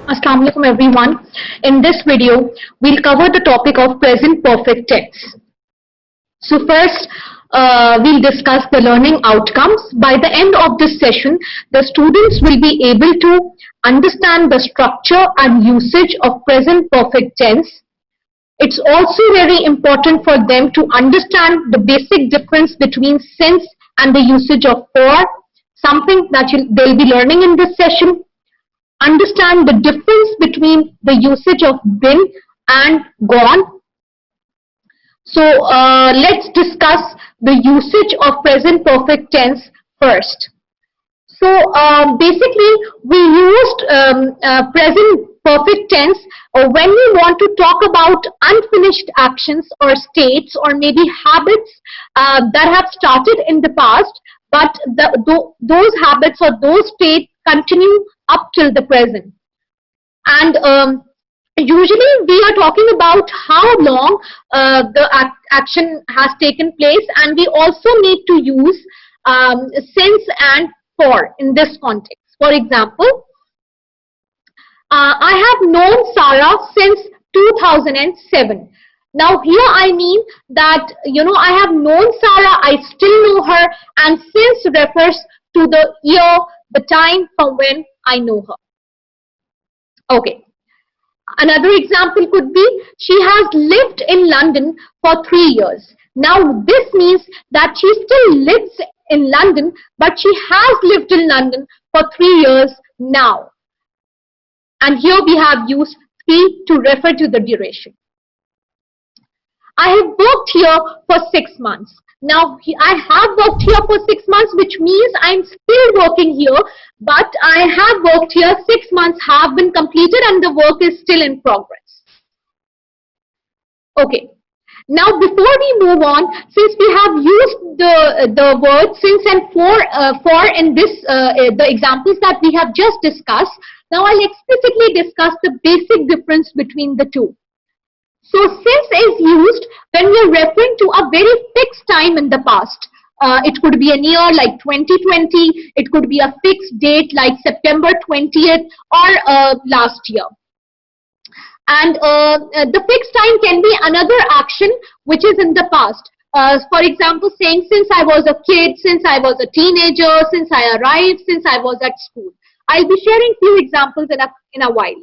Assalamu alaikum everyone. In this video, we'll cover the topic of present perfect tense. So first, we'll discuss the learning outcomes. By the end of this session, the students will be able to understand the structure and usage of present perfect tense. It's also very important for them to understand the basic difference between since and the usage of for, something that they'll be learning in this session. Understand the difference between the usage of been and gone. So let's discuss the usage of present perfect tense first. So basically we used present perfect tense when we want to talk about unfinished actions or states or maybe habits that have started in the past, but those habits or those states continue up till the present. And usually we are talking about how long the action has taken place, and we also need to use since and for in this context. For example, I have known Sarah since 2007. Now here I mean that, I have known Sarah, I still know her, and since refers to the year, the time from when I know her. Okay. Another example could be, she has lived in London for 3 years. Now this means that she still lives in London, but she has lived in London for 3 years now. And here we have used 3 to refer to the duration. I have worked here for 6 months. Now, I have worked here for 6 months, which means I'm still working here, but I have worked here, 6 months have been completed and the work is still in progress. Okay. Now, before we move on, since we have used the word since and for in this, the examples that we have just discussed, now I'll explicitly discuss the basic difference between the two. So since is used when we are referring to a very fixed time in the past. It could be a year like 2020, it could be a fixed date like September 20th or last year. And the fixed time can be another action which is in the past. For example, saying since I was a kid, since I was a teenager, since I arrived, since I was at school. I'll be sharing few examples in a while.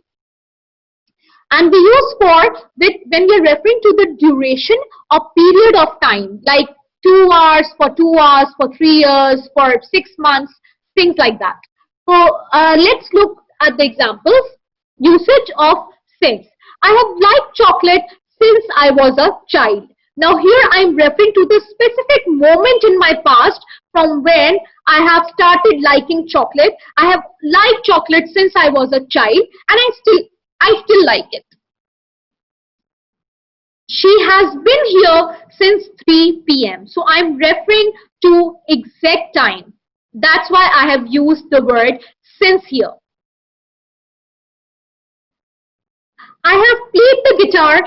And we use for when we are referring to the duration or period of time, like 2 hours, for 2 hours, for 3 years, for 6 months, things like that. So let's look at the examples. Usage of since. I have liked chocolate since I was a child. Now here I'm referring to the specific moment in my past from when I have started liking chocolate. I have liked chocolate since I was a child, and I still like it. She has been here since 3 p.m. So I'm referring to exact time. That's why I have used the word since here. I have played the guitar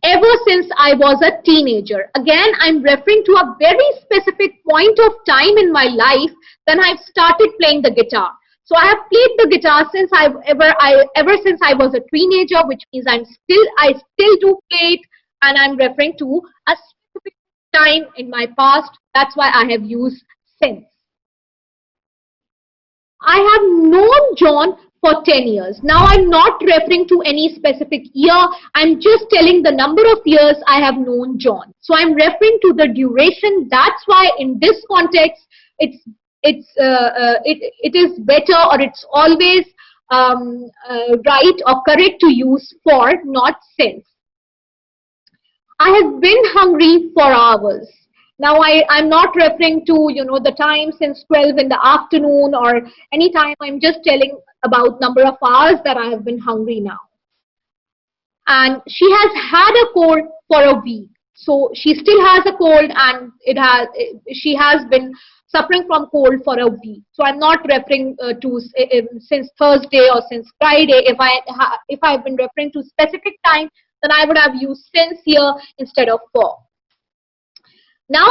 ever since I was a teenager. Again, I'm referring to a very specific point of time in my life when I've started playing the guitar. So I have played the guitar since ever since I was a teenager, which means I still do play it, and I'm referring to a specific time in my past. That's why I have used since. I have known John for 10 years. Now I'm not referring to any specific year. I'm just telling the number of years I have known John. So I'm referring to the duration. That's why in this context, it is better, or it's always right or correct to use for, not since. I have been hungry for hours. Now I'm not referring to the time since 12 in the afternoon or any time. I'm just telling about number of hours that I have been hungry now. And she has had a cold for a week. So she still has a cold, and she has been suffering from cold for a week. So I'm not referring to since Thursday or since Friday. If I've been referring to specific time, then I would have used since here instead of for. Now,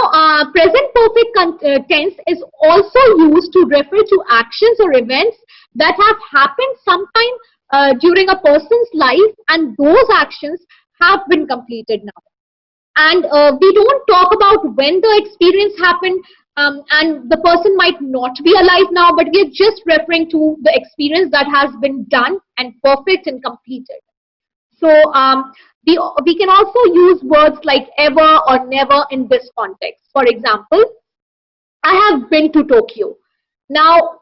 present perfect tense is also used to refer to actions or events that have happened sometime during a person's life, and those actions have been completed now. And we don't talk about when the experience happened, and the person might not be alive now, but we're just referring to the experience that has been done and perfect and completed. So we can also use words like ever or never in this context. For example, I have been to Tokyo. Now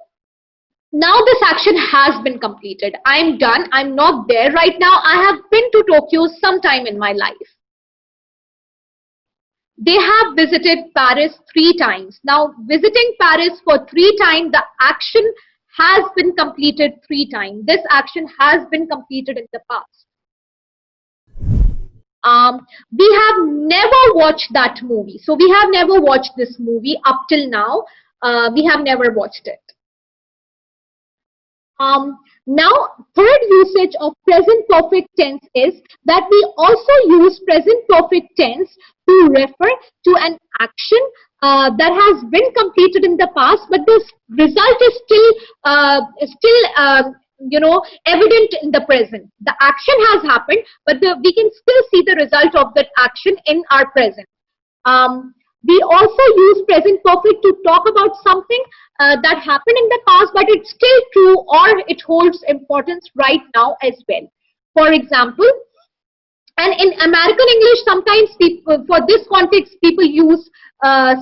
this action has been completed. I'm done. I'm not there right now. I have been to Tokyo sometime in my life. They have visited Paris 3 times. Now, visiting Paris for 3 times, the action has been completed 3 times. This action has been completed in the past. We have never watched that movie. So we have never watched this movie up till now. We have never watched it. Now, third usage of present perfect tense is that we also use present perfect tense to refer to an action that has been completed in the past, but the result is still evident in the present. The action has happened, but we can still see the result of that action in our present. We also use present perfect to talk about something that happened in the past, but it's still true or it holds importance right now as well. For example, and in American English, sometimes people, for this context, people use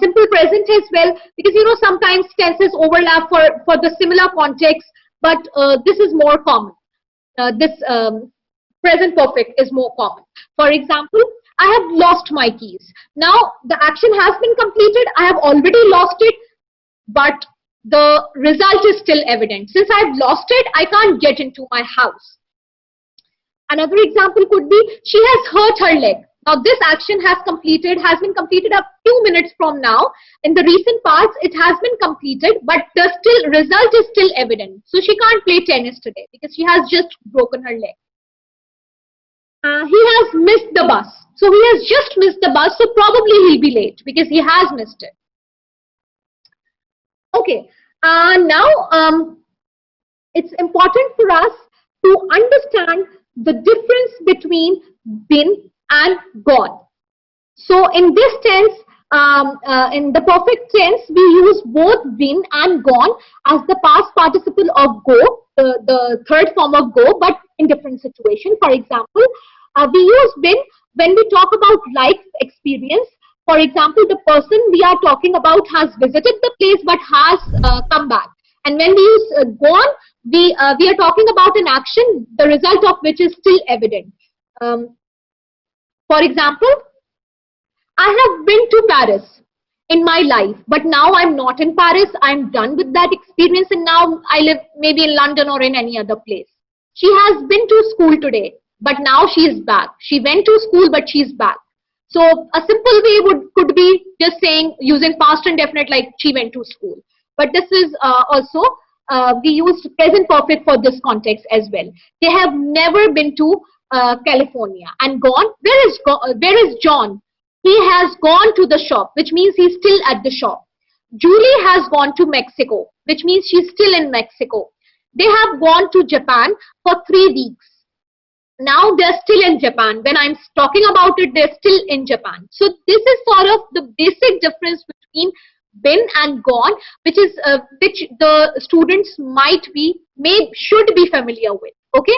simple present as well, because sometimes tenses overlap for the similar context, but this is more common. This present perfect is more common. For example, I have lost my keys. Now, the action has been completed. I have already lost it, but the result is still evident. Since I've lost it, I can't get into my house. Another example could be, she has hurt her leg. Now, this action has been completed a few minutes from now. In the recent past, it has been completed, but the result is still evident. So she can't play tennis today because she has just broken her leg. He has missed the bus. So he has just missed the bus, so probably he'll be late because he has missed it. Okay, now it's important for us to understand the difference between been and gone. So in this tense, in the perfect tense, we use both been and gone as the past participle of go, the third form of go, but in different situations. For example, we use been when we talk about life experience. For example, the person we are talking about has visited the place but has come back. And when we use gone, we are talking about an action, the result of which is still evident. For example, I have been to Paris in my life, but now I'm not in Paris. I'm done with that experience, and now I live maybe in London or in any other place. She has been to school today, but now she is back. She went to school, but she's back. So a simple way could be just saying, using past indefinite like she went to school. But this is also, we use present perfect for this context as well. They have never been to California. And gone, where is John? He has gone to the shop, which means he's still at the shop. Julie has gone to Mexico, which means she's still in Mexico. They have gone to Japan for 3 weeks. Now they're still in Japan. When I'm talking about it, they're still in Japan. So this is sort of the basic difference between been and gone, which is which the students should be familiar with. Okay.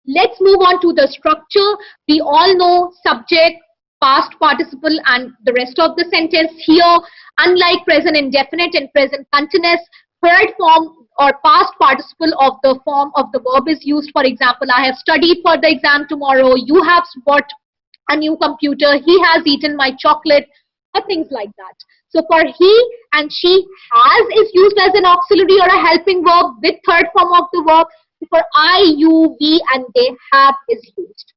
Let's move on to the structure. We all know subject, past participle, and the rest of the sentence. Here, unlike present indefinite and present continuous, third form or past participle of the form of the verb is used. For example, I have studied for the exam tomorrow. You have bought a new computer. He has eaten my chocolate, or things like that. So for he and she, has is used as an auxiliary or a helping verb with third form of the verb. For I, you, we, and they, have is used.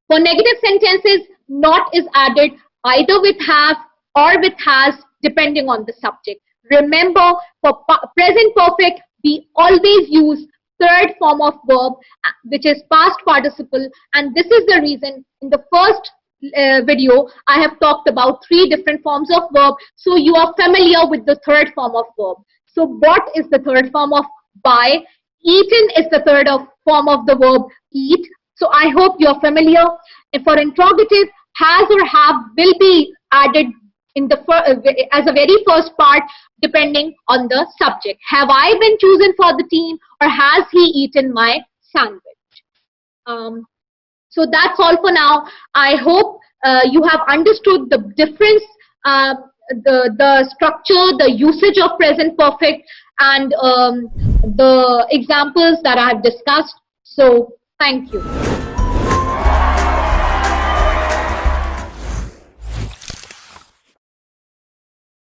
For negative sentences, not is added either with have or with has, depending on the subject. Remember, for present perfect, we always use third form of verb, which is past participle, and this is the reason in the first video I have talked about 3 different forms of verb, so you are familiar with the third form of verb. So what is the third form of buy? Eaten is the third form of the verb eat. So I hope you're familiar. If for interrogative, has or have will be added in the as a very first part, depending on the subject. Have I been chosen for the team, or has he eaten my sandwich? So that's all for now. I hope you have understood the difference, the structure, the usage of present perfect, and the examples that I have discussed. So thank you.